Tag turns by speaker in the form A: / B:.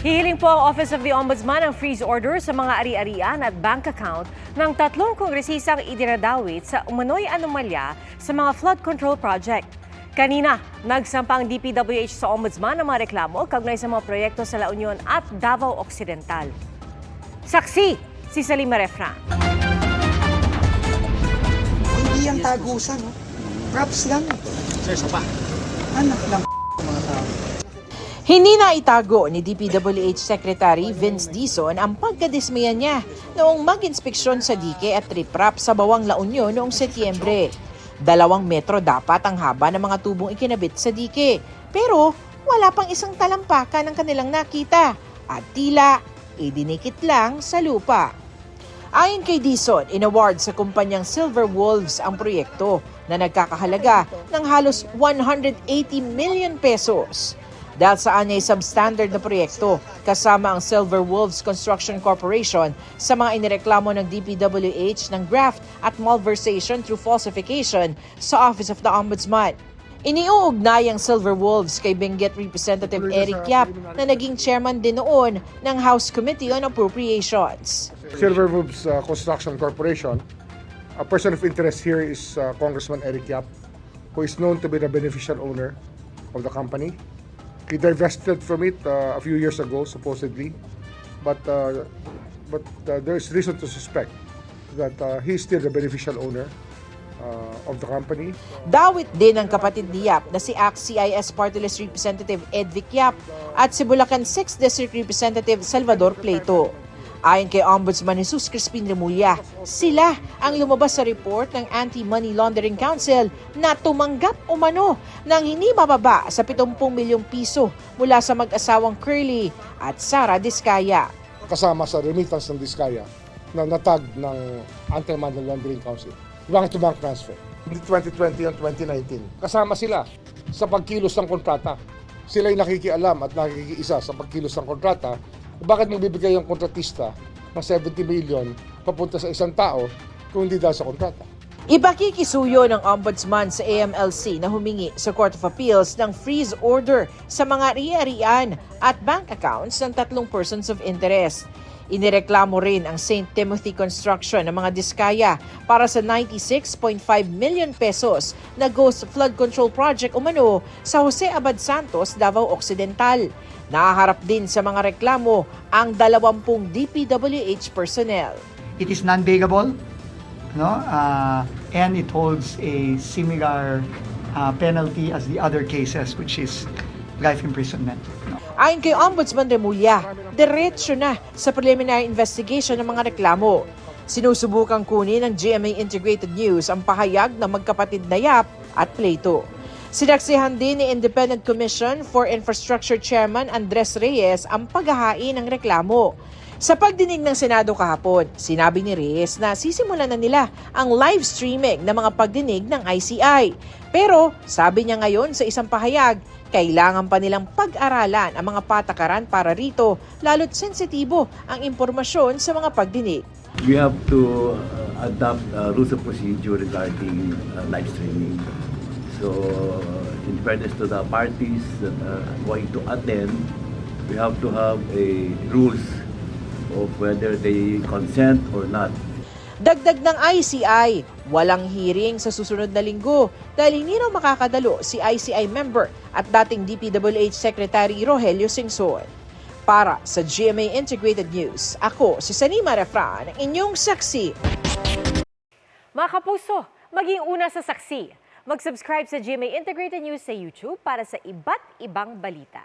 A: Hihiling po ang Office of the Ombudsman ng freeze order sa mga ari-arian at bank account ng 3 kongresisang idinadawit sa umano'y anomalya sa mga flood control project. Kanina, nagsampa ang DPWH sa Ombudsman ng mga reklamo kaugnay sa mga proyekto sa La Union at Davao Occidental. Saksi, si Salima Refran.
B: Hindi yan tagusan, no? Props lang.
C: Sir, pa.
B: Anak lang mga tao.
D: Hindi na itago ni DPWH Secretary Vince Dizon ang pagkadismaya niya noong mag-inspeksyon sa dike at riprap sa Bawang La Union noong Setyembre. 2 metro dapat ang haba ng mga tubong ikinabit sa dike. Pero wala pang isang talampakan ang kanilang nakita at tila idinikit lang sa lupa. Ayon kay Dizon, inaward sa kumpanyang Silver Wolves ang proyekto na nagkakahalaga ng halos 180 million pesos. Dahil sa anyay substandard na proyekto, kasama ang Silver Wolves Construction Corporation sa mga inireklamo ng DPWH ng graft at malversation through falsification sa Office of the Ombudsman. Iniuugnay ang Silver Wolves kay Benguet Representative Eric Yap na naging chairman din noon ng House Committee on Appropriations.
E: Silver Wolves Construction Corporation, a person of interest here is Congressman Eric Yap, who is known to be the beneficial owner of the company. He divested from it a few years ago, supposedly, but there is reason to suspect that he is still the beneficial owner of the company.
D: Dawit din ang kapatid ni Yap na si ACT-CIS Party List Representative Edvic Yap at si Bulacan 6th District Representative Salvador Pleito. Ayon kay Ombudsman Jesus Crispin Remulla, sila ang lumabas sa report ng Anti-Money Laundering Council na tumanggap umano ng hindi mababa sa 70 milyong piso mula sa mag-asawang Curly at Sara Diskaya.
E: Kasama sa remittance ng Diskaya na natag ng Anti-Money Laundering Council. Bank-to-bank transfer. 2020 and 2019. Kasama sila sa pagkilos ng kontrata. Sila'y nakikialam at nakikiisa sa pagkilos ng kontrata. Bakit magbibigay ang kontratista ng 70 million papunta sa isang tao kung hindi dahil sa kontrata?
D: Ipakikisuyo ng Ombudsman sa AMLC na humingi sa Court of Appeals ng freeze order sa mga ari-arian at bank accounts ng 3 persons of interest. Inireklamo rin ang St. Timothy Construction ng mga Diskaya para sa 96.5 million pesos na Ghost Flood Control Project umano sa Jose Abad Santos, Davao Occidental. Nahaharap din sa mga reklamo ang 20 DPWH personnel.
B: It is non-bailable, no? And it holds a similar penalty as the other cases, which is life imprisonment. No?
D: Ayon kay Ombudsman Remulla, diretso na sa preliminary investigation ng mga reklamo. Sinusubukang kunin ng GMA Integrated News ang pahayag ng magkapatid na Yap at Pleito. Sinaksihan din ni Independent Commission for Infrastructure Chairman Andres Reyes ang paghahain ng reklamo. Sa pagdinig ng Senado kahapon, sinabi ni Reyes na sisimulan na nila ang live streaming ng mga pagdinig ng ICI. Pero sabi niya ngayon sa isang pahayag, kailangan pa nilang pag-aralan ang mga patakaran para rito, lalo't sensitibo ang impormasyon sa mga pagdinig.
F: We have to adopt rules of procedure regarding live streaming. So, in fairness to the parties that are going to attend, we have to have a rules of whether they consent or not.
D: Dagdag ng ICI, walang hearing sa susunod na linggo dahil hindi raw makakadalo si ICI member at dating DPWH Secretary Rogelio Singson. Para sa GMA Integrated News, ako si Salima Refran, ang inyong saksi.
A: Mga kapuso, maging una sa saksi. Mag-subscribe sa GMA Integrated News sa YouTube para sa iba't ibang balita.